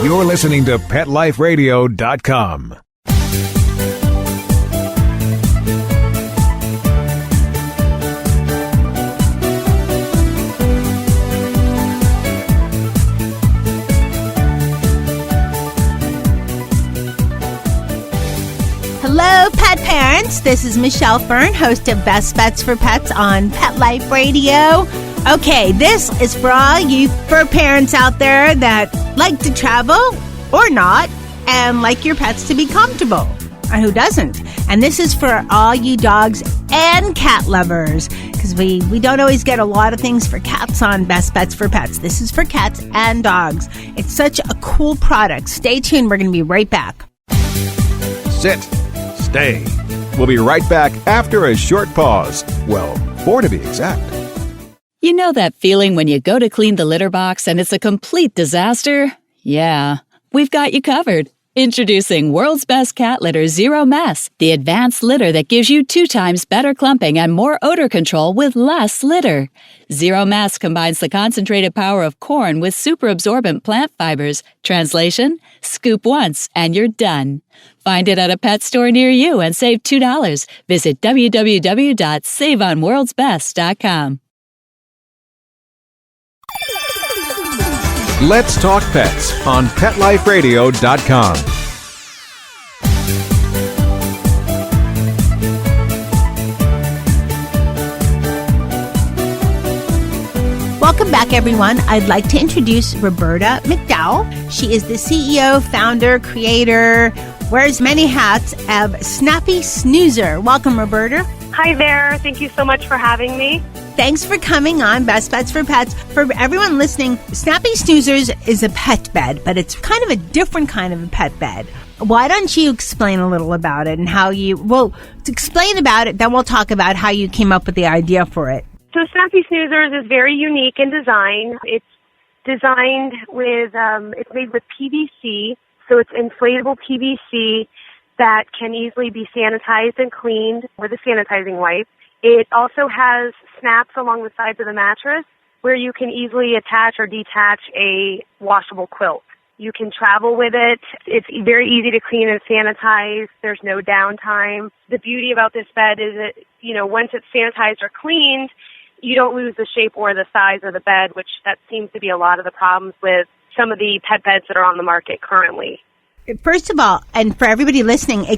You're listening to PetLifeRadio.com. Hello, pet parents. This is Michelle Fern, host of Best Bets for Pets on Pet Life Radio. Okay, this is for all you fur parents out there that like to travel or not and like your pets to be comfortable. And who doesn't? And this is for all you dogs and cat lovers, because we don't always get a lot of things for cats on Best Bets for Pets. This is for cats and dogs. It's such a cool product. Stay tuned. We're going to be right back. Sit. Stay. We'll be right back after a short pause. Well, 4 to be exact. You know that feeling when you go to clean the litter box and it's a complete disaster? Yeah, we've got you covered. Introducing World's Best Cat Litter Zero Mess, the advanced litter that gives you 2 times better clumping and more odor control with less litter. Zero Mess combines the concentrated power of corn with super absorbent plant fibers. Translation, scoop once and you're done. Find it at a pet store near you and save $2. Visit www.saveonworldsbest.com. Let's talk pets on PetLifeRadio.com. Welcome back, everyone. I'd like to introduce Roberta MacDowell. She is the CEO, founder, creator, wears many hats of Snappy Snoozer. Welcome, Roberta. Hi there. Thank you so much for having me. Thanks for coming on Best Bets for Pets. For everyone listening, Snappy Snoozers is a pet bed, but it's kind of a different kind of a pet bed. Why don't you explain a little about it and how to explain about it, then we'll talk about how you came up with the idea for it. So Snappy Snoozers is very unique in design. It's designed with, it's made with PVC, so it's inflatable PVC that can easily be sanitized and cleaned with a sanitizing wipe. It also has snaps along the sides of the mattress where you can easily attach or detach a washable quilt. You can travel with it. It's very easy to clean and sanitize. There's no downtime. The beauty about this bed is that, once it's sanitized or cleaned, you don't lose the shape or the size of the bed, which that seems to be a lot of the problems with some of the pet beds that are on the market currently. First of all, and for everybody listening, I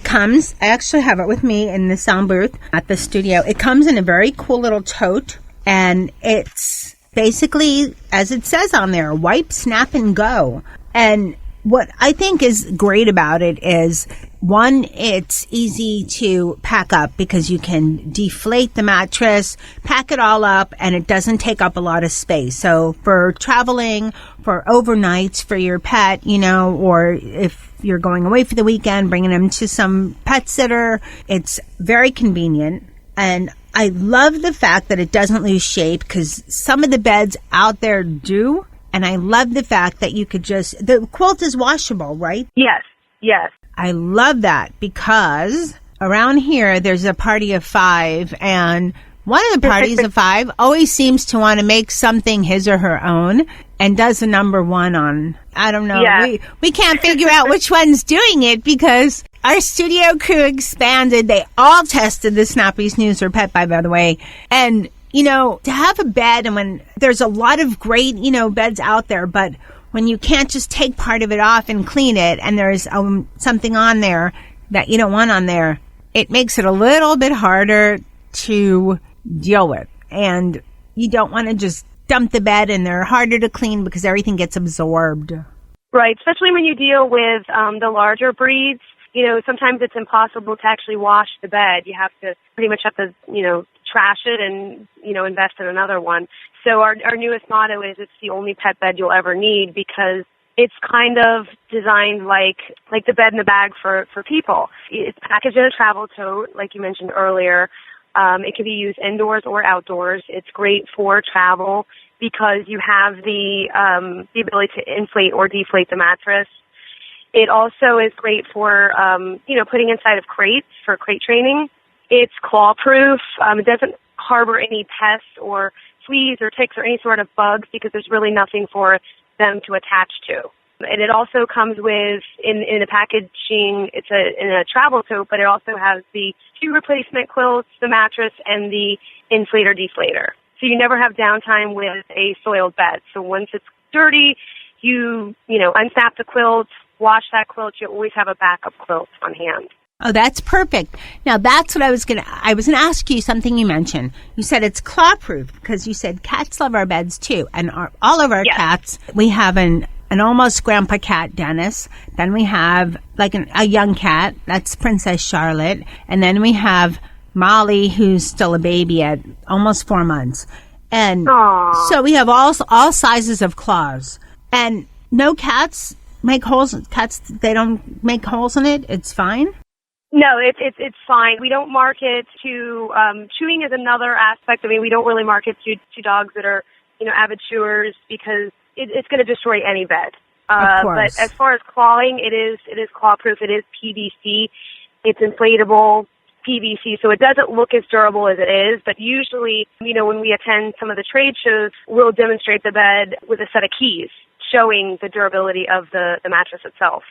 actually have it with me in the sound booth at the studio. It comes in a very cool little tote, and it's basically, as it says on there, wipe, snap, and go. And what I think is great about it is, one, it's easy to pack up because you can deflate the mattress, pack it all up, and it doesn't take up a lot of space. So for traveling, for overnights for your pet, or if you're going away for the weekend, bringing them to some pet sitter, it's very convenient. And I love the fact that it doesn't lose shape, because some of the beds out there do. And I love the fact that you could the quilt is washable, right? Yes. I love that, because around here there's a party of 5, and one of the parties of 5 always seems to want to make something his or her own and does a number 1 on, I don't know. Yeah. We can't figure out which one's doing it, because our studio crew expanded. They all tested the Snappy Snoozer pet by the way. And, to have a bed, and when there's a lot of great, beds out there, but when you can't just take part of it off and clean it, and there's something on there that you don't want on there, it makes it a little bit harder to deal with. And you don't want to just dump the bed, and they're harder to clean because everything gets absorbed. Right, especially when you deal with the larger breeds. Sometimes it's impossible to actually wash the bed. You have to trash it and, invest in another one. So our newest motto is, it's the only pet bed you'll ever need, because it's kind of designed like the bed in the bag for people. It's packaged in a travel tote, like you mentioned earlier. It can be used indoors or outdoors. It's great for travel because you have the ability to inflate or deflate the mattress. It also is great for, putting inside of crates for crate training. It's claw-proof. It doesn't harbor any pests or fleas or ticks or any sort of bugs, because there's really nothing for them to attach to. And it also comes with, in the packaging, it's in a travel tote, but it also has the 2 replacement quilts, the mattress, and the inflator deflator. So you never have downtime with a soiled bed. So once it's dirty, you unsnap the quilt, wash that quilt, you always have a backup quilt on hand. Oh, that's perfect. Now, that's what I was going to ask you something you mentioned. You said it's claw-proof because you said cats love our beds too. And all of our cats, we have an almost grandpa cat, Dennis. Then we have like a young cat. That's Princess Charlotte. And then we have Molly, who's still a baby at almost 4 months. And so we have all sizes of claws. And no cats make holes. Cats, they don't make holes in it. It's fine. No, it's fine. We don't market to chewing is another aspect. I mean, we don't really market to dogs that are avid chewers because it's going to destroy any bed. Of course. But as far as clawing, it is claw proof. It is PVC. It's inflatable PVC, so it doesn't look as durable as it is. But usually, when we attend some of the trade shows, we'll demonstrate the bed with a set of keys showing the durability of the mattress itself.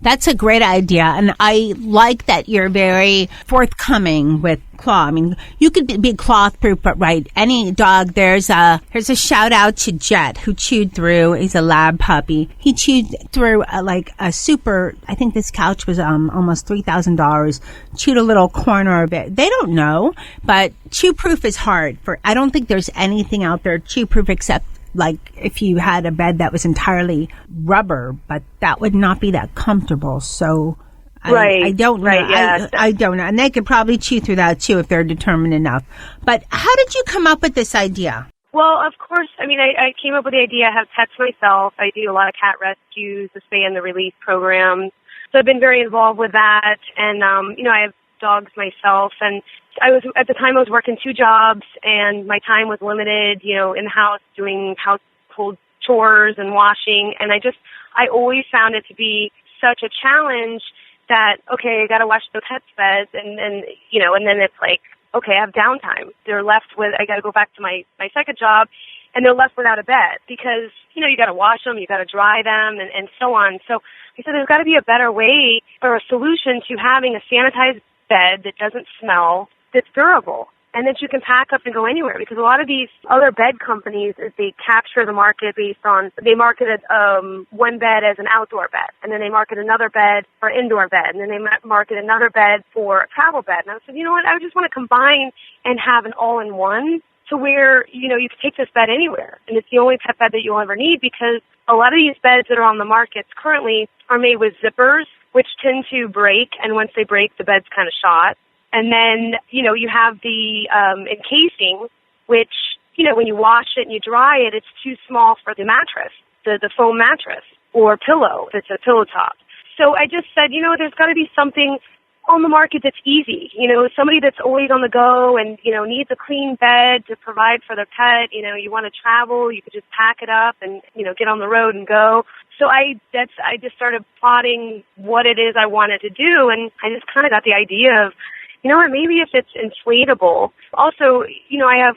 That's a great idea, and I like that you're very forthcoming with claw. I mean, you could be cloth-proof, but right, any dog, here's a shout-out to Jet, who chewed through, he's a lab puppy. He chewed through a super, I think this couch was almost $3,000, chewed a little corner of it. They don't know, but chew-proof is hard. I don't think there's anything out there chew-proof except like if you had a bed that was entirely rubber, but that would not be that comfortable. So I don't know. Right, yeah. I don't know. And they could probably chew through that too if they're determined enough. But how did you come up with this idea? Well, of course, I mean, I came up with the idea. I have pets myself. I do a lot of cat rescues, the spay and the release programs. So I've been very involved with that. And, I have dogs myself, and at the time I was working 2 jobs, and my time was limited, in the house doing household chores and washing, and I always found it to be such a challenge that, okay, I got to wash the pets' beds, and then it's like, okay, I have downtime. They're left with, I got to go back to my second job, and they're left without a bed because, you got to wash them, you got to dry them, and so on. So I said there's got to be a better way or a solution to having a sanitized bed that doesn't smell, that's durable, and that you can pack up and go anywhere. Because a lot of these other bed companies, they capture the market based on, they marketed one bed as an outdoor bed, and then they market another bed for indoor bed, and then they market another bed for a travel bed. And I said, you know what, I just want to combine and have an all-in-one to where, you can take this bed anywhere. And it's the only pet bed that you'll ever need, because a lot of these beds that are on the market currently are made with zippers, which tend to break, and once they break, the bed's kind of shot. And then, you have the encasing, which, when you wash it and you dry it, it's too small for the mattress, the foam mattress, or pillow, if it's a pillow top. So I just said, there's got to be something on the market that's easy, somebody that's always on the go and, needs a clean bed to provide for their pet. You want to travel, you could just pack it up and, get on the road and go. So I just started plotting what it is I wanted to do, and I just kind of got the idea of, maybe if it's inflatable. Also, I have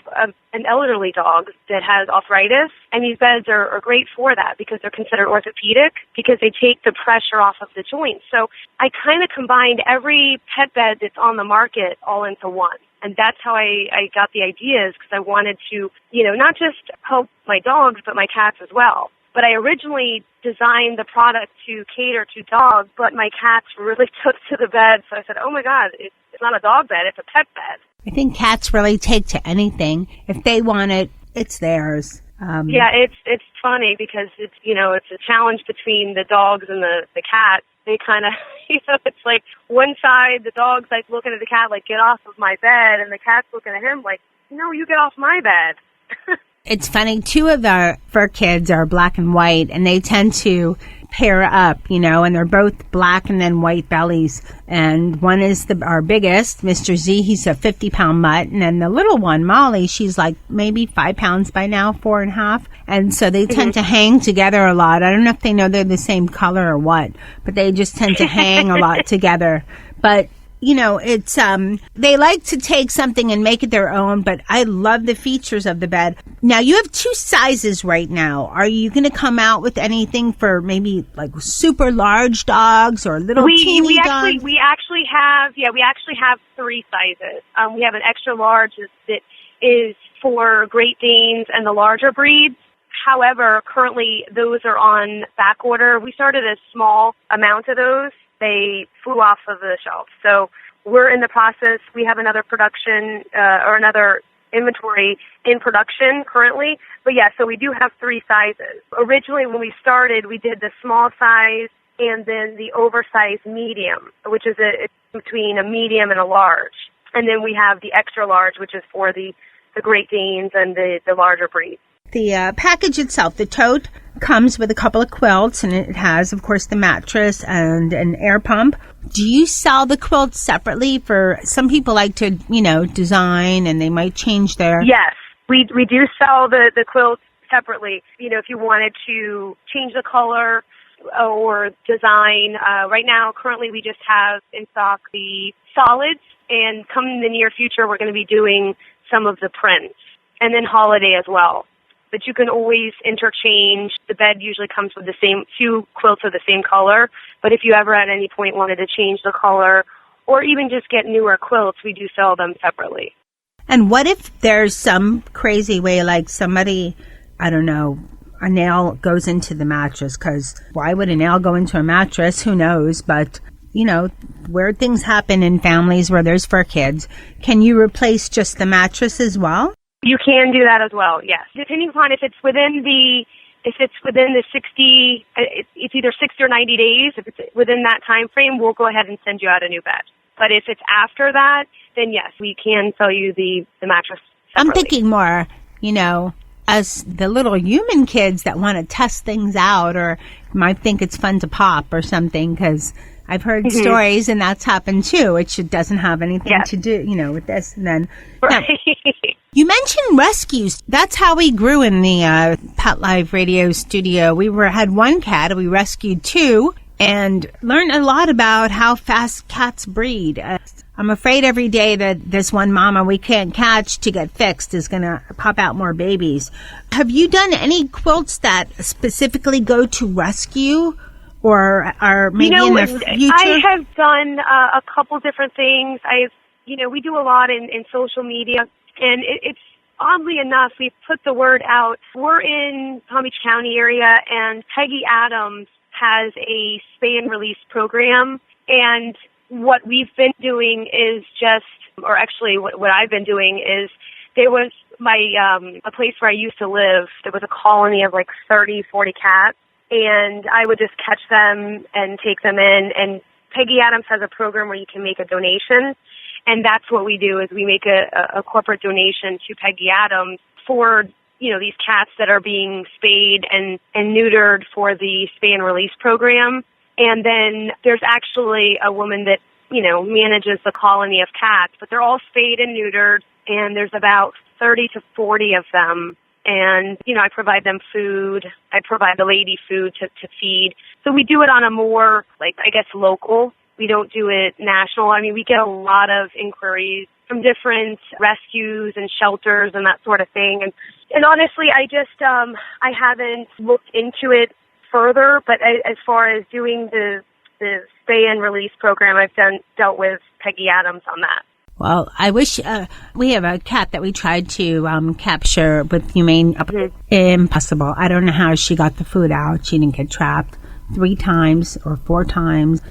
an elderly dog that has arthritis, and these beds are great for that because they're considered orthopedic because they take the pressure off of the joints. So I kind of combined every pet bed that's on the market all into one. And that's how I got the ideas, because I wanted to, not just help my dogs, but my cats as well. But I originally designed the product to cater to dogs, but my cats really took to the bed. So I said, oh, my God, it's not a dog bed, it's a pet bed. I think cats really take to anything. If they want it, it's theirs. Yeah, it's funny because it's a challenge between the dogs and the cat. They kind of, it's like one side, the dog's like looking at the cat like, get off of my bed, and the cat's looking at him like, no, you get off my bed. It's funny, 2 of our fur kids are black and white, and they tend to pair up, and they're both black and then white bellies. And one is our biggest, Mr. Z, he's a 50-pound mutt. And then the little one, Molly, she's like maybe 5 pounds by now, 4.5. And so they tend to hang together a lot. I don't know if they know they're the same color or what, but they just tend to hang a lot together. But it's, they like to take something and make it their own, but I love the features of the bed. Now, you have 2 sizes right now. Are you going to come out with anything for maybe like super large dogs or little teeny dogs? We actually have 3 sizes. We have an extra large that is for Great Danes and the larger breeds. However, currently those are on back order. We started a small amount of those. They flew off of the shelf. So we're in the process. We have another production or another inventory in production currently. But yeah, so we do have 3 sizes. Originally, when we started, we did the small size and then the oversized medium, which is between a medium and a large. And then we have the extra large, which is for the Great Danes and the larger breeds. The package itself, the tote, comes with a couple of quilts, and it has, of course, the mattress and an air pump. Do you sell the quilts separately? For some people like to, design, and they might change their... Yes, we do sell the quilts separately. If you wanted to change the color or design. Right now, currently, we just have in stock the solids, and coming in the near future, we're going to be doing some of the prints, and then holiday as well. But you can always interchange. The bed usually comes with the same few quilts of the same color. But if you ever at any point wanted to change the color or even just get newer quilts, we do sell them separately. And what if there's some crazy way, like somebody, I don't know, a nail goes into the mattress? Because why would a nail go into a mattress? Who knows? But, weird things happen in families where there's fur kids. Can you replace just the mattress as well? You can do that as well, yes. Depending upon if it's within the 60, it's either 60 or 90 days. If it's within that time frame, we'll go ahead and send you out a new bed. But if it's after that, then yes, we can sell you the mattress separately. I'm thinking more, as the little human kids that want to test things out or might think it's fun to pop or something, because I've heard stories, and that's happened too, which doesn't have anything to do, with this. And then, right. Now, you mentioned rescues. That's how we grew in the Pet Live Radio studio. We had 1 cat, we rescued 2, and learned a lot about how fast cats breed. I'm afraid every day that this one mama we can't catch to get fixed is going to pop out more babies. Have you done any quilts that specifically go to rescue? Or are maybe in the future? I have done a couple different things. We do a lot in social media, and it's oddly enough, we've put the word out. We're in Palm Beach County area, and Peggy Adams has a spay and release program. And what we've been doing is what I've been doing is there was a place where I used to live. There was a colony of like 30, 40 cats. And I would just catch them and take them in. And Peggy Adams has a program where you can make a donation. And that's what we do is we make a corporate donation to Peggy Adams for, these cats that are being spayed and neutered for the spay and release program. And then there's actually a woman that, manages the colony of cats, but they're all spayed and neutered. And there's about 30 to 40 of them. And, I provide them food. I provide the lady food to feed. So we do it on a more, local. We don't do it national. I mean, we get a lot of inquiries from different rescues and shelters and that sort of thing. And honestly, I haven't looked into it further. But as far as doing the spay and release program, I've dealt with Peggy Adams on that. Well, I wish we have a cat that we tried to capture with humane. Impossible. I don't know how she got the food out. She didn't get trapped 3 times or 4 times.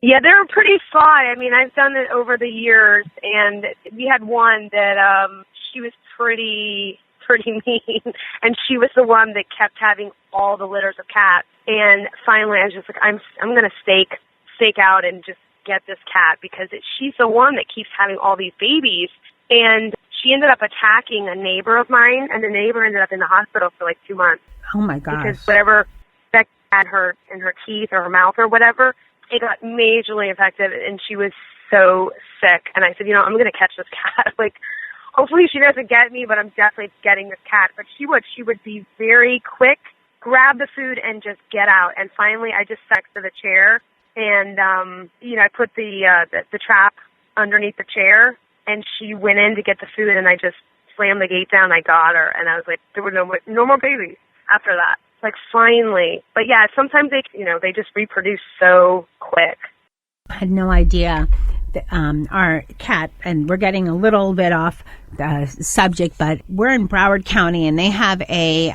Yeah, they're pretty sly. I mean, I've done it over the years, and we had one that she was pretty mean, and she was the one that kept having all the litters of cats. And finally, I was just like, I'm going to stake out and just get this cat because she's the one that keeps having all these babies. And she ended up attacking a neighbor of mine, and the neighbor ended up in the hospital for like 2 months. Oh my gosh. Because whatever that had her in her teeth or her mouth or whatever, it got majorly infected, and she was so sick. And I said, I'm going to catch this cat. Hopefully she doesn't get me, but I'm definitely getting this cat. But she would be very quick, grab the food, and just get out. And finally, I just stuck to the chair. And, I put the trap underneath the chair, and she went in to get the food, and I just slammed the gate down. I got her, and I was like, there were no more babies after that. Like, finally. But yeah, sometimes they just reproduce so quick. I had no idea. Our cat, and we're getting a little bit off the subject, but we're in Broward County, and they have a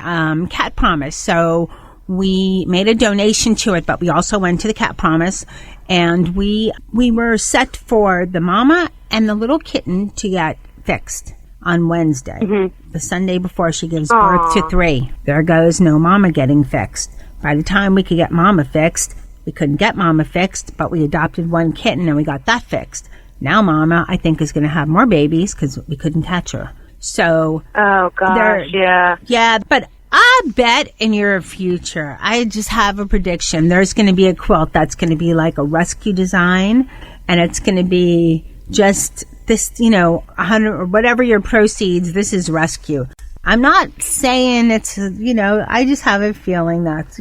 cat promise. So we made a donation to it, but we also went to the cat promise, and we were set for the mama and the little kitten to get fixed on Wednesday, the Sunday before she gives birth to 3. There goes no mama getting fixed. By the time we could get mama fixed, we couldn't get mama fixed, but we adopted 1 kitten and we got that fixed. Now mama, I think, is going to have more babies because we couldn't catch her. So, oh gosh, yeah, but I bet in your future, I just have a prediction. There's going to be a quilt that's going to be like a rescue design, and it's going to be just this, 100 or whatever your proceeds. This is rescue. I'm not saying it's, I just have a feeling that's,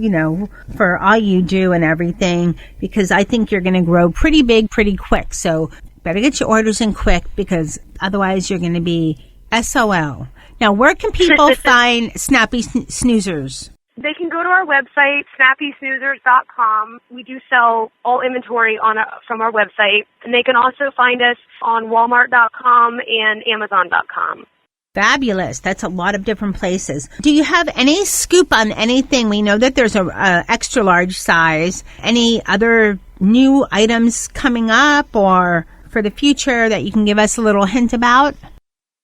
for all you do and everything, because I think you're going to grow pretty big, pretty quick. So better get your orders in quick, because otherwise you're going to be SOL. Now, where can people find Snappy Snoozers? They can go to our website, snappysnoozers.com. We do sell all inventory from our website. And they can also find us on walmart.com and amazon.com. Fabulous. That's a lot of different places. Do you have any scoop on anything? We know that there's a extra large size. Any other new items coming up or for the future that you can give us a little hint about?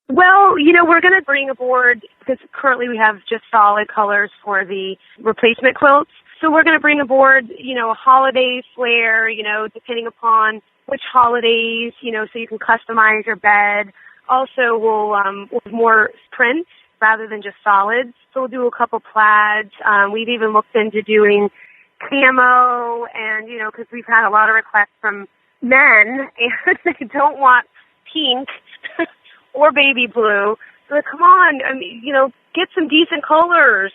Well, we're going to bring aboard, because currently we have just solid colors for the replacement quilts. So we're going to bring aboard, a holiday flair, depending upon which holidays, so you can customize your bed. Also, we'll have more prints rather than just solids. So we'll do a couple plaids. We've even looked into doing camo, and, because we've had a lot of requests from men, and they don't want pink or baby blue. So come on, get some decent colors,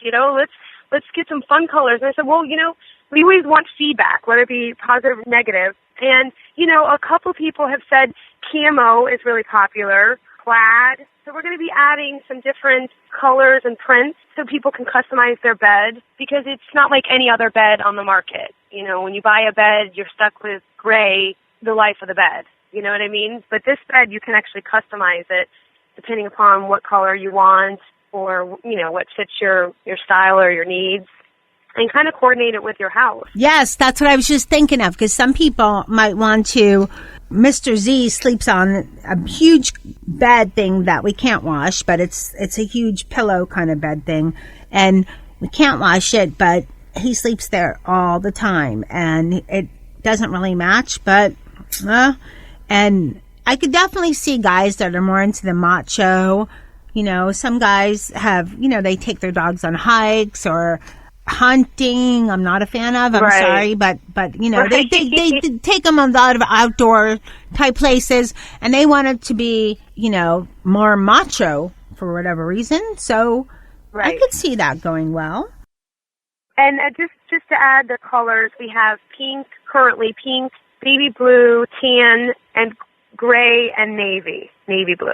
let's get some fun colors. And I said, well, we always want feedback, whether it be positive or negative. And, a couple people have said camo is really popular, plaid. So we're going to be adding some different colors and prints so people can customize their bed, because it's not like any other bed on the market. When you buy a bed, you're stuck with gray the life of the bed. You know what I mean? But this bed, you can actually customize it depending upon what color you want, or, what fits your style or your needs, and kind of coordinate it with your house. Yes, that's what I was just thinking of, because some people might want to. Mr. Z sleeps on a huge bed thing that we can't wash, but it's a huge pillow kind of bed thing, and we can't wash it, but he sleeps there all the time, and it doesn't really match, but and I could definitely see guys that are more into the macho. Some guys have, they take their dogs on hikes or hunting. I'm not a fan of. I'm sorry, but right. they take them on a lot of outdoor type places, and they want it to be, more macho for whatever reason. So I could see that going well. And just to add the colors, we have currently pink, baby blue, tan, and gray, and navy blue.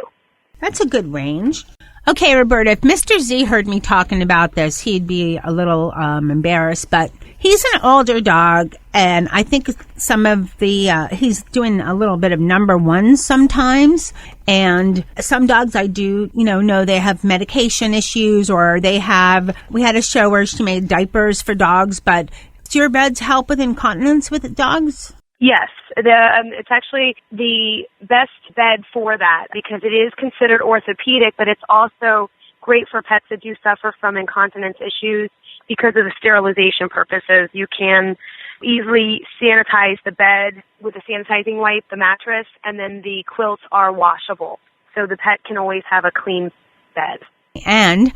That's a good range. Okay, Roberta, if Mr. Z heard me talking about this, he'd be a little embarrassed, but he's an older dog, and I think some of he's doing a little bit of number one sometimes, and some dogs I do, know they have medication issues, or we had a show where she made diapers for dogs, but do your beds help with incontinence with dogs? Yes, it's actually the best bed for that, because it is considered orthopedic, but it's also great for pets that do suffer from incontinence issues because of the sterilization purposes. You can easily sanitize the bed with a sanitizing wipe, the mattress, and then the quilts are washable. So the pet can always have a clean bed. And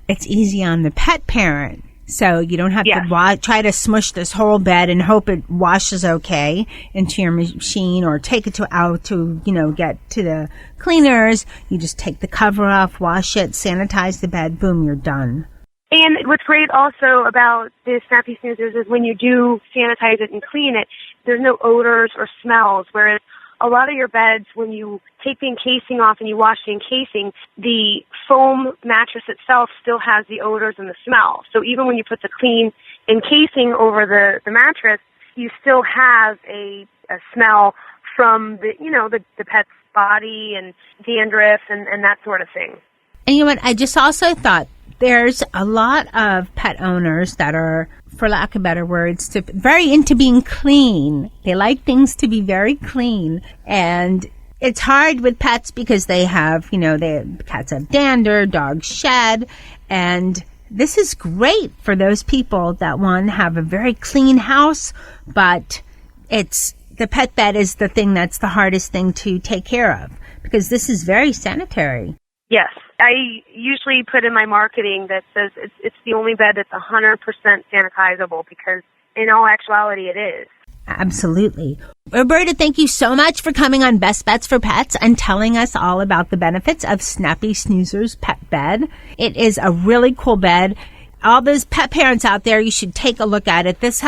it's easy on the pet parent. So you don't have to try to smush this whole bed and hope it washes okay into your machine, or take it out to, get to the cleaners. You just take the cover off, wash it, sanitize the bed, boom, you're done. And what's great also about the Snappy Snoozers is when you do sanitize it and clean it, there's no odors or smells, whereas a lot of your beds, when you take the encasing off and you wash the encasing, the foam mattress itself still has the odors and the smell. So even when you put the clean encasing over the mattress, you still have a smell from the pet's body and dandruff and that sort of thing. And you know what? I just also thought there's a lot of pet owners that are, for lack of better words, very into being clean. They like things to be very clean. And it's hard with pets because they have, cats have dander, dogs shed. And this is great for those people that want to have a very clean house, but the pet bed is the thing that's the hardest thing to take care of because this is very sanitary. Yes. I usually put in my marketing that says it's the only bed that's 100% sanitizable because in all actuality it is. Absolutely. Roberta, thank you so much for coming on Best Bets for Pets and telling us all about the benefits of Snappy Snoozers Pet Bed. It is a really cool bed. All those pet parents out there, you should take a look at it. This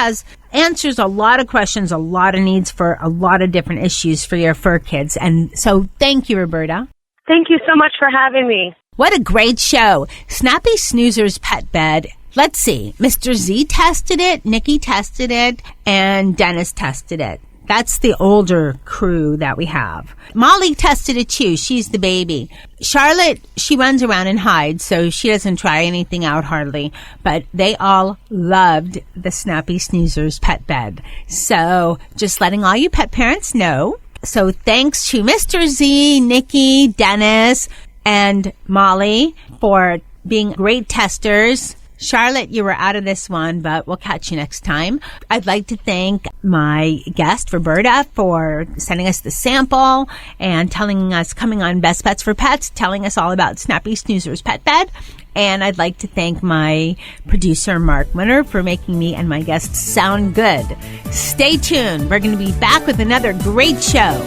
answers a lot of questions, a lot of needs for a lot of different issues for your fur kids. And so thank you, Roberta. Thank you so much for having me. What a great show. Snappy Snoozers Pet Bed. Let's see. Mr. Z tested it, Nikki tested it, and Dennis tested it. That's the older crew that we have. Molly tested it too. She's the baby. Charlotte, she runs around and hides, so she doesn't try anything out hardly. But they all loved the Snappy Snoozers Pet Bed. So just letting all you pet parents know. So thanks to Mr. Z, Nikki, Dennis, and Molly for being great testers. Charlotte, you were out of this one, but we'll catch you next time. I'd like to thank my guest, Roberta, for sending us the sample and coming on Best Bets for Pets, telling us all about Snappy Snoozers Pet Bed. And I'd like to thank my producer, Mark Winter, for making me and my guests sound good. Stay tuned. We're going to be back with another great show.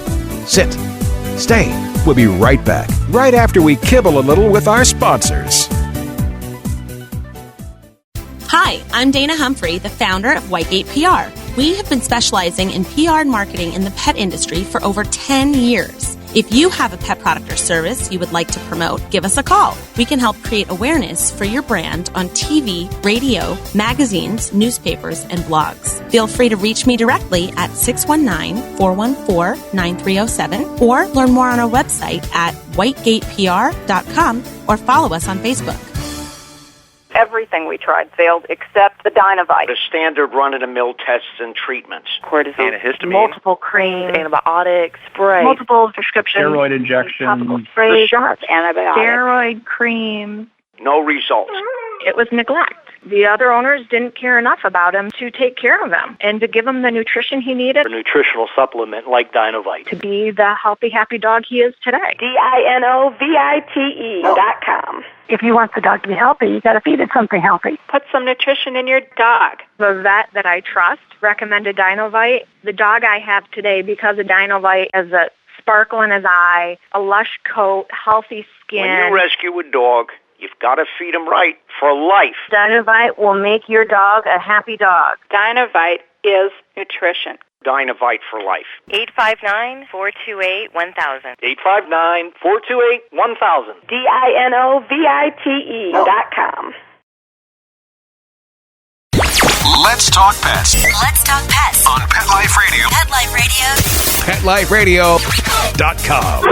Sit. Stay. We'll be right back, right after we kibble a little with our sponsors. Hi, I'm Dana Humphrey, the founder of Whitegate PR. We have been specializing in PR and marketing in the pet industry for over 10 years. If you have a pet product or service you would like to promote, give us a call. We can help create awareness for your brand on TV, radio, magazines, newspapers, and blogs. Feel free to reach me directly at 619-414-9307 or learn more on our website at whitegatepr.com or follow us on Facebook. Everything we tried failed except the Dynovite. The standard run-of-the-mill tests and treatments. Cortisone, antihistamine, multiple creams, antibiotics, spray, multiple prescriptions, steroid injections, spray, shots, antibiotics, steroid cream. No results. It was neglect. The other owners didn't care enough about him to take care of him and to give him the nutrition he needed. A nutritional supplement like Dynovite. To be the healthy, happy dog he is today. DINOVITE.com. If you want the dog to be healthy, you got to feed it something healthy. Put some nutrition in your dog. The vet that I trust recommended Dynovite. The dog I have today, because of Dynovite, has a sparkle in his eye, a lush coat, healthy skin. When you rescue a dog, you've got to feed him right for life. Dynovite will make your dog a happy dog. Dynovite is nutrition. Dynovite for life. 859-428-1000. 859-428-1000. DINOVITE.com. Let's talk pets. Let's talk pets On Pet Life Radio. Pet Life Radio. PetLifeRadio.com.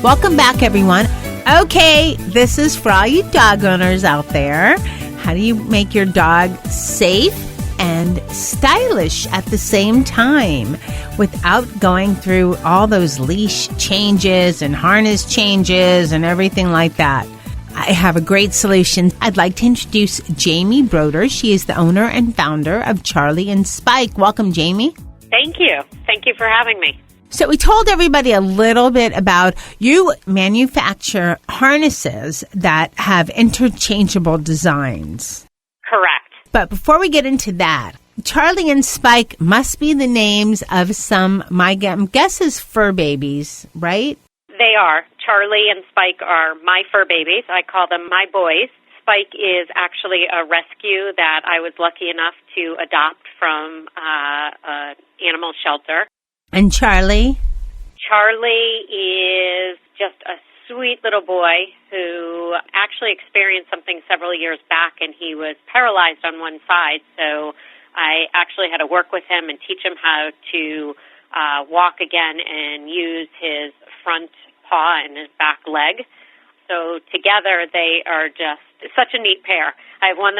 Welcome back, everyone. Okay, this is for all you dog owners out there. How do you make your dog safe and stylish at the same time without going through all those leash changes and harness changes and everything like that? I have a great solution. I'd like to introduce Jamie Broder. She is the owner and founder of Charlie and Spike. Welcome, Jamie. Thank you. Thank you for having me. So we told everybody a little bit about you manufacture harnesses that have interchangeable designs. Correct. But before we get into that, Charlie and Spike must be the names of some, my guess is fur babies, right? They are. Charlie and Spike are my fur babies. I call them my boys. Spike is actually a rescue that I was lucky enough to adopt from an animal shelter. And Charlie? Charlie is just a sweet little boy who actually experienced something several years back, and he was paralyzed on one side. So I actually had to work with him and teach him how to walk again and use his front paw and his back leg. So together they are just such a neat pair. I have one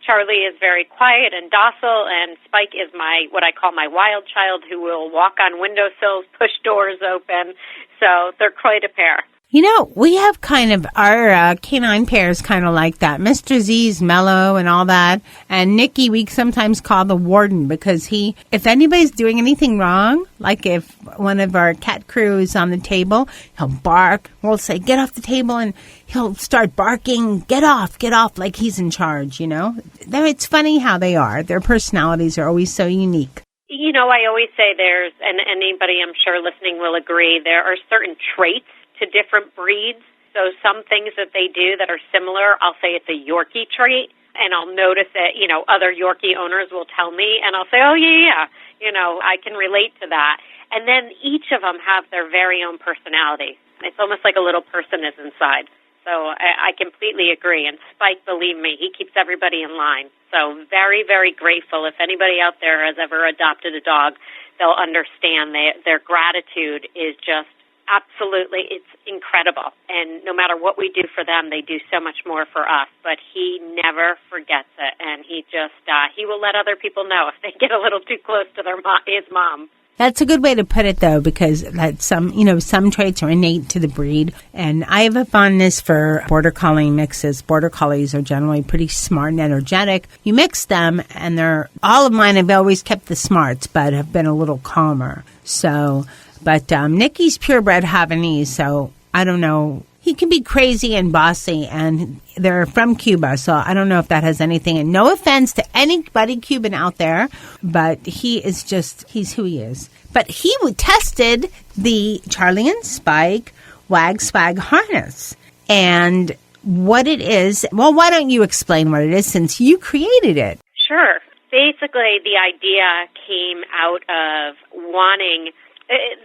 Charlie is very quiet and docile, and Spike is what I call my wild child, who will walk on windowsills, push doors open. So they're quite a pair. You know, we have kind of our canine pairs kind of like that. Mr. Z's mellow and all that. And Nicky, we sometimes call the warden because if anybody's doing anything wrong, like if one of our cat crew is on the table, he'll bark. We'll say, get off the table, and he'll start barking, get off, like he's in charge, you know. It's funny how they are. Their personalities are always so unique. You know, I always say and anybody I'm sure listening will agree, there are certain traits to different breeds. So some things that they do that are similar, I'll say it's a Yorkie trait, and I'll notice that, you know, other Yorkie owners will tell me, and I'll say, oh, yeah, you know, I can relate to that. And then each of them have their very own personality. It's almost like a little person is inside. So I completely agree. And Spike, believe me, he keeps everybody in line. So very, very grateful. If anybody out there has ever adopted a dog, they'll understand their gratitude is just absolutely, it's incredible. And no matter what we do for them, they do so much more for us. But he never forgets it. And he just, he will let other people know if they get a little too close to his mom. That's a good way to put it, though, because some traits are innate to the breed. And I have a fondness for Border Collie mixes. Border Collies are generally pretty smart and energetic. You mix them, and all of mine have always kept the smarts, but have been a little calmer. So, but Nicky's purebred Havanese, so I don't know. He can be crazy and bossy, and they're from Cuba, so I don't know if that has anything. And no offense to anybody Cuban out there, but he's who he is. But he tested the Charlie and Spike WagSwag Harness. And what it is, well, why don't you explain what it is since you created it? Sure. Basically, the idea came out of wanting...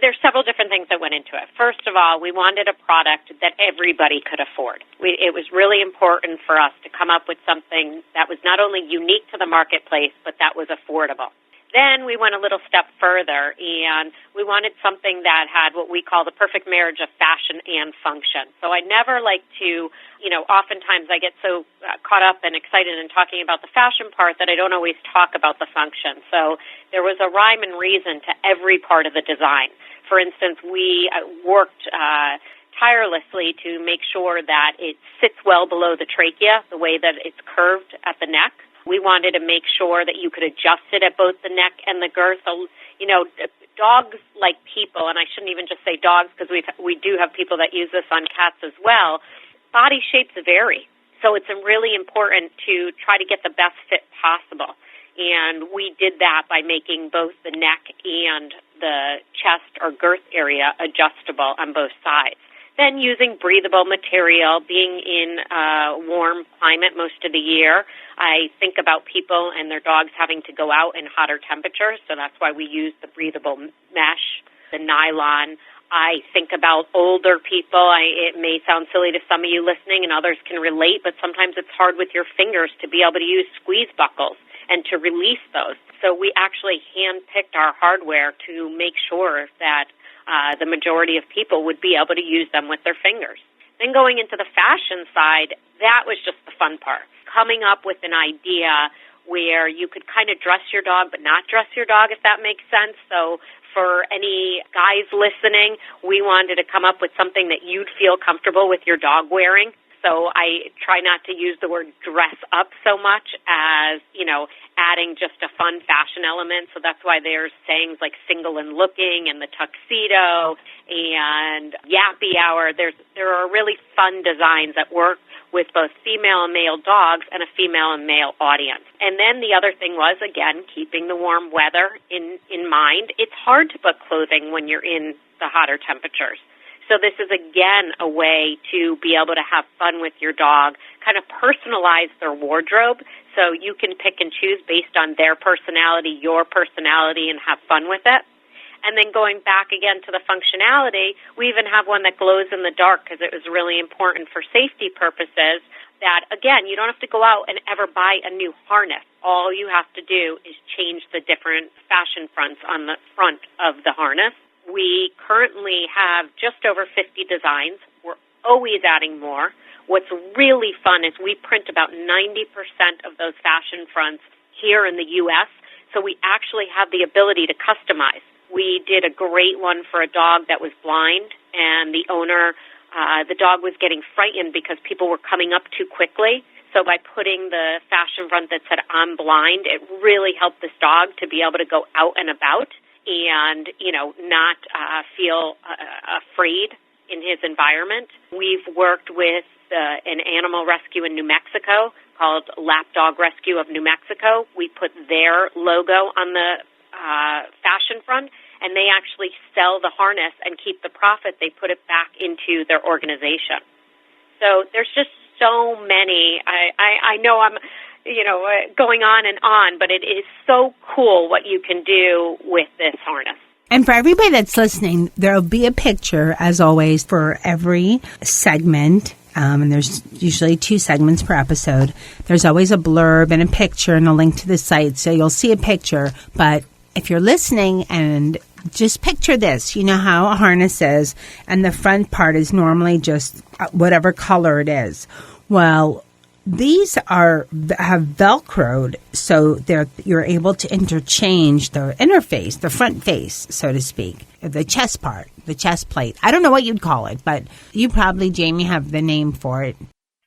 There's several different things that went into it. First of all, we wanted a product that everybody could afford. It was really important for us to come up with something that was not only unique to the marketplace, but that was affordable. Then we went a little step further, and we wanted something that had what we call the perfect marriage of fashion and function. So I never like to, oftentimes I get so caught up and excited in talking about the fashion part that I don't always talk about the function. So there was a rhyme and reason to every part of the design. For instance, we worked tirelessly to make sure that it sits well below the trachea, the way that it's curved at the neck. We wanted to make sure that you could adjust it at both the neck and the girth. So, dogs like people, and I shouldn't even just say dogs because we do have people that use this on cats as well, body shapes vary. So it's really important to try to get the best fit possible. And we did that by making both the neck and the chest or girth area adjustable on both sides. Then using breathable material, being in a warm climate most of the year, I think about people and their dogs having to go out in hotter temperatures, so that's why we use the breathable mesh, the nylon. I think about older people. It may sound silly to some of you listening, and others can relate, but sometimes it's hard with your fingers to be able to use squeeze buckles and to release those. So we actually hand-picked our hardware to make sure that the majority of people would be able to use them with their fingers. Then going into the fashion side, that was just the fun part. Coming up with an idea where you could kind of dress your dog but not dress your dog, if that makes sense. So for any guys listening, we wanted to come up with something that you'd feel comfortable with your dog wearing. So I try not to use the word dress up so much as, adding just a fun fashion element. So that's why there's sayings like single and looking and the tuxedo and yappy hour. There are really fun designs that work with both female and male dogs and a female and male audience. And then the other thing was, again, keeping the warm weather in mind. It's hard to put clothing when you're in the hotter temperatures. So this is, again, a way to be able to have fun with your dog, kind of personalize their wardrobe so you can pick and choose based on their personality, your personality, and have fun with it. And then going back again to the functionality, we even have one that glows in the dark because it was really important for safety purposes that, again, you don't have to go out and ever buy a new harness. All you have to do is change the different fashion fronts on the front of the harness. We currently have just over 50 designs. We're always adding more. What's really fun is we print about 90% of those fashion fronts here in the U.S., so we actually have the ability to customize. We did a great one for a dog that was blind, and the owner, the dog was getting frightened because people were coming up too quickly. So by putting the fashion front that said, "I'm blind," it really helped this dog to be able to go out and about and, not feel afraid in his environment. We've worked with an animal rescue in New Mexico called Lapdog Rescue of New Mexico. We put their logo on the fashion front, and they actually sell the harness and keep the profit. They put it back into their organization. So there's just so many. I know I'm going on, but it is so cool what you can do with this harness. And for everybody that's listening, there'll be a picture, as always, for every segment. And there's usually 2 segments per episode. There's always a blurb and a picture and a link to the site. So you'll see a picture. But if you're listening and just picture this, you know how a harness is, and the front part is normally just whatever color it is. Well, these have Velcroed, so you're able to interchange the interface, the front face, so to speak, the chest part, the chest plate. I don't know what you'd call it, but you probably, Jamie, have the name for it.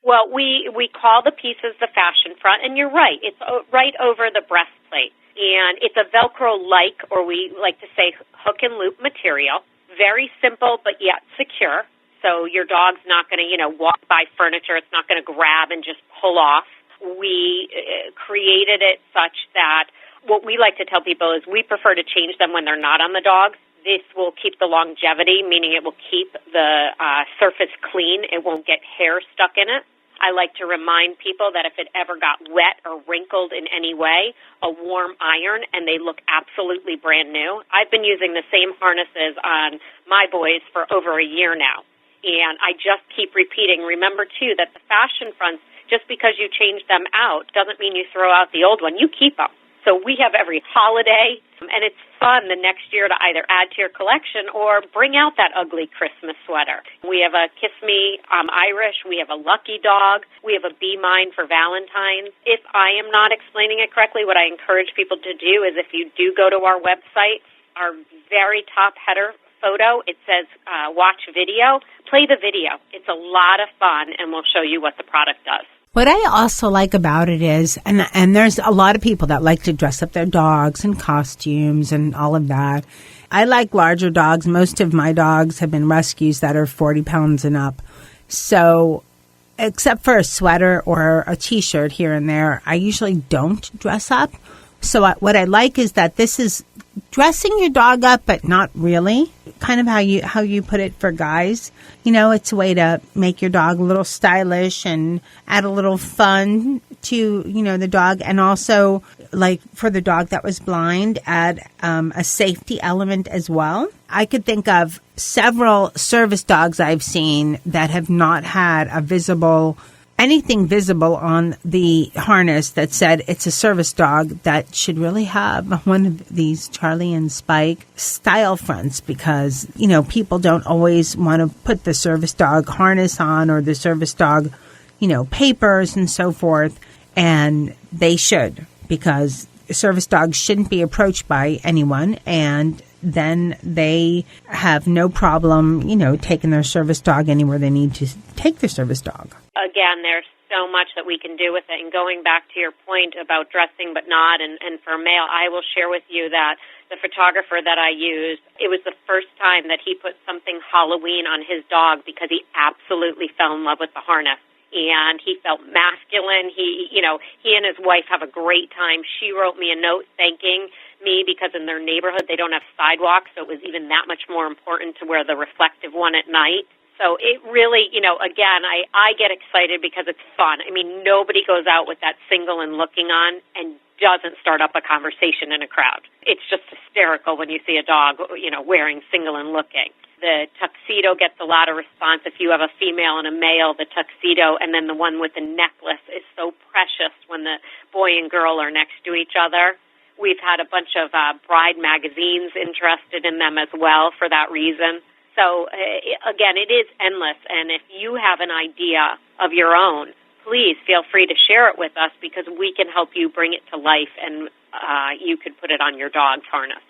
Well, we call the pieces the fashion front, and you're right. It's right over the breastplate, and it's a Velcro-like, or we like to say hook and loop material. Very simple, but yet secure. So your dog's not going to, walk by furniture. It's not going to grab and just pull off. We created it such that what we like to tell people is we prefer to change them when they're not on the dog. This will keep the longevity, meaning it will keep the surface clean. It won't get hair stuck in it. I like to remind people that if it ever got wet or wrinkled in any way, a warm iron, and they look absolutely brand new. I've been using the same harnesses on my boys for over a year now. And I just keep repeating, remember, too, that the fashion fronts, just because you change them out, doesn't mean you throw out the old one. You keep them. So we have every holiday, and it's fun the next year to either add to your collection or bring out that ugly Christmas sweater. We have a Kiss Me, I'm Irish. We have a Lucky Dog. We have a Be Mine for Valentine's. If I am not explaining it correctly, what I encourage people to do is if you do go to our website, our very top header photo, it says watch video. Play the video. It's a lot of fun, and we'll show you what the product does. What I also like about it is, and there's a lot of people that like to dress up their dogs in costumes and all of that. I like larger dogs. Most of my dogs have been rescues that are 40 pounds and up. So except for a sweater or a T-shirt here and there, I usually don't dress up. So what I like is that this is dressing your dog up, but not really. Kind of how you put it for guys. It's a way to make your dog a little stylish and add a little fun to, the dog. And also, like for the dog that was blind, add a safety element as well. I could think of several service dogs I've seen that have not had anything visible on the harness that said it's a service dog that should really have one of these Charlie and Spike style fronts because, people don't always want to put the service dog harness on or the service dog, papers and so forth. And they should, because service dogs shouldn't be approached by anyone, and then they have no problem, taking their service dog anywhere they need to take their service dog. Again, there's so much that we can do with it. And going back to your point about dressing but not, and for male, I will share with you that the photographer that I used, it was the first time that he put something Halloween on his dog because he absolutely fell in love with the harness. and he felt masculine. He and his wife have a great time. She wrote me a note thanking me because in their neighborhood they don't have sidewalks, so it was even that much more important to wear the reflective one at night. So it really, again, I get excited because it's fun. I mean, nobody goes out with that single and looking on and doesn't start up a conversation in a crowd. It's just hysterical when you see a dog, wearing single and looking. The tuxedo gets a lot of response. If you have a female and a male, the tuxedo, and then the one with the necklace is so precious when the boy and girl are next to each other. We've had a bunch of bride magazines interested in them as well for that reason. So, again, it is endless, and if you have an idea of your own, please feel free to share it with us because we can help you bring it to life, and you could put it on your dog's harness.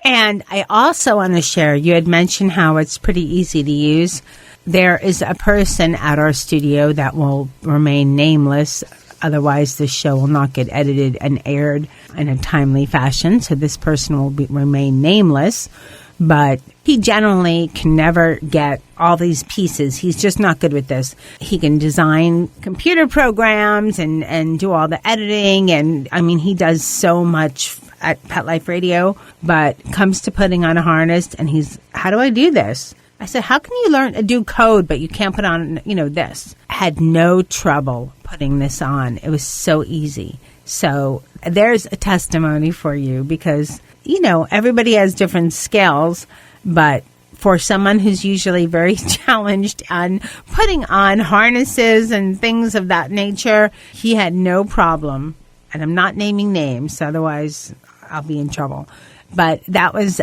And I also want to share, you had mentioned how it's pretty easy to use. There is a person at our studio that will remain nameless. Otherwise, the show will not get edited and aired in a timely fashion. So this person will remain nameless. But he generally can never get all these pieces. He's just not good with this. He can design computer programs and do all the editing. And, I mean, he does so much at Pet Life Radio, but comes to putting on a harness, and he's, how do I do this? I said, how can you learn to do code, but you can't put on, this? I had no trouble putting this on. It was so easy. So there's a testimony for you because, everybody has different skills, but for someone who's usually very challenged on putting on harnesses and things of that nature, he had no problem. And I'm not naming names, otherwise I'll be in trouble. But that was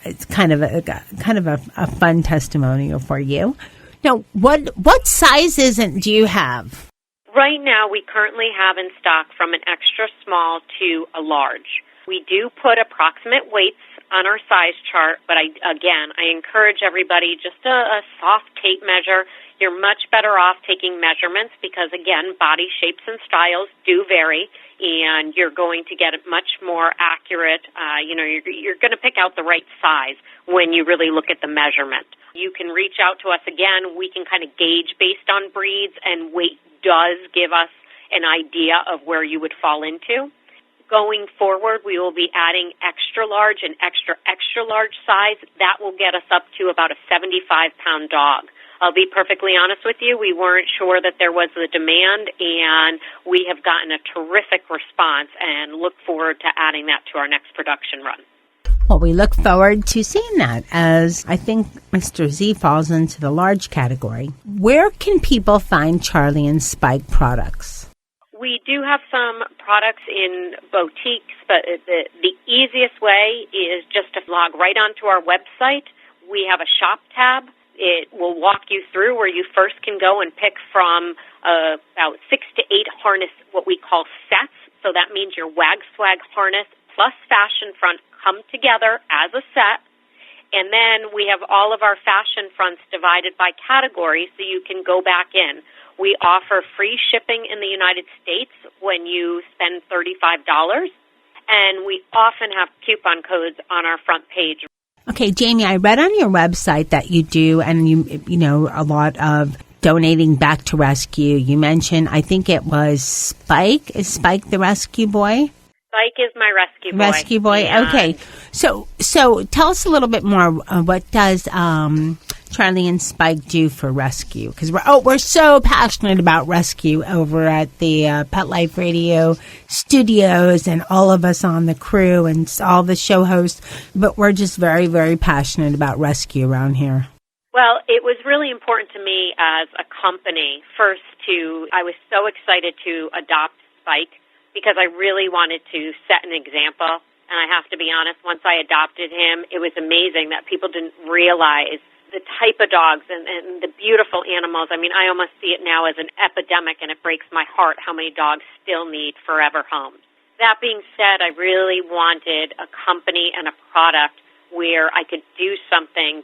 it's kind of a fun testimonial for you. Now, what sizes do you have? Right now, we currently have in stock from an extra small to a large. We do put approximate weights on our size chart, but I encourage everybody just a soft tape measure. You're much better off taking measurements because, again, body shapes and styles do vary, and you're going to get it much more accurate. You're going to pick out the right size when you really look at the measurement. You can reach out to us again. We can kind of gauge based on breeds, and weight does give us an idea of where you would fall into. Going forward, we will be adding extra large and extra large size. That will get us up to about a 75-pound dog. I'll be perfectly honest with you, we weren't sure that there was the demand, and we have gotten a terrific response and look forward to adding that to our next production run. Well, we look forward to seeing that, as I think Mr. Z falls into the large category. Where can people find Charlie and Spike products? We do have some products in boutiques, but the easiest way is just to log right onto our website. We have a shop tab. It will walk you through where you first can go and pick from about 6 to 8 harness, what we call sets. So that means your WagSwag Harness plus Fashion Front come together as a set. And then we have all of our fashion fronts divided by category so you can go back in. We offer free shipping in the United States when you spend $35, and we often have coupon codes on our front page. Okay, Jamie, I read on your website that you do, and you know, a lot of donating back to rescue. You mentioned, I think it was Spike. Is Spike the rescue boy? Spike is my rescue boy. Rescue boy, yeah. Okay. So tell us a little bit more. What does Charlie and Spike do for rescue? Because we're so passionate about rescue over at the Pet Life Radio studios, and all of us on the crew and all the show hosts. But we're just very, very passionate about rescue around here. Well, it was really important to me as a company. First, I was so excited to adopt Spike because I really wanted to set an example. And I have to be honest, once I adopted him, it was amazing that people didn't realize the type of dogs and the beautiful animals. I mean, I almost see it now as an epidemic, and it breaks my heart how many dogs still need forever homes. That being said, I really wanted a company and a product where I could do something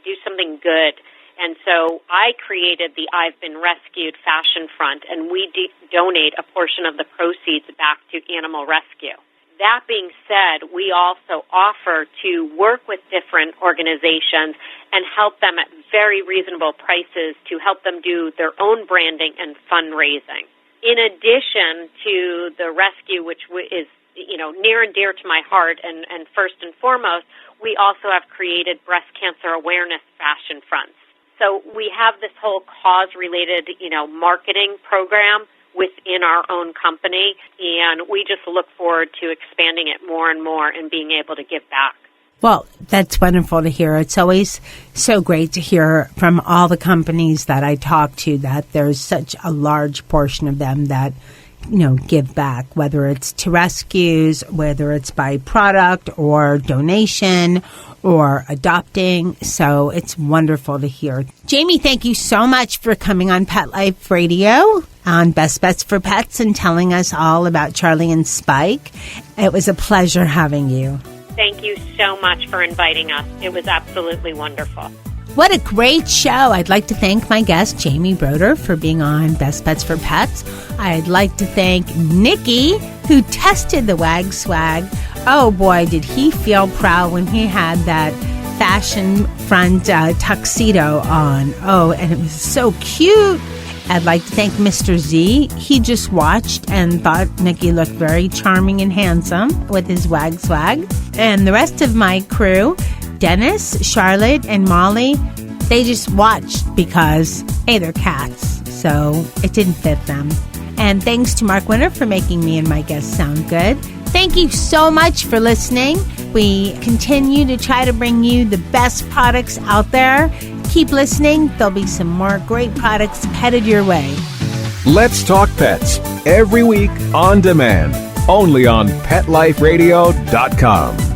good. And so I created the I've Been Rescued Fashion Front, and we donate a portion of the proceeds back to animal rescue. That being said, we also offer to work with different organizations and help them at very reasonable prices to help them do their own branding and fundraising. In addition to the rescue, which is near and dear to my heart, and first and foremost, we also have created breast cancer awareness fashion fronts. So we have this whole cause-related, marketing program within our own company, and we just look forward to expanding it more and more and being able to give back. Well, that's wonderful to hear. It's always so great to hear from all the companies that I talk to that there's such a large portion of them that, give back, whether it's to rescues, whether it's by product or donation or adopting. So it's wonderful to hear. Jamie, thank you so much for coming on Pet Life Radio on Best Bets for Pets and telling us all about Charlie and Spike. It was a pleasure having you. Thank you so much for inviting us. It was absolutely wonderful. What a great show. I'd like to thank my guest, Jamie Broder, for being on Best Bets for Pets. I'd like to thank Nikki, who tested the WagSwag. Oh, boy, did he feel proud when he had that fashion front tuxedo on. Oh, and it was so cute. I'd like to thank Mr. Z. He just watched and thought Nikki looked very charming and handsome with his WagSwag. And the rest of my crew, Dennis, Charlotte, and Molly, they just watched because, hey, they're cats, so it didn't fit them. And thanks to Mark Winter for making me and my guests sound good. Thank you so much for listening. We continue to try to bring you the best products out there. Keep listening. There'll be some more great products headed your way. Let's Talk Pets, every week on demand, only on PetLifeRadio.com.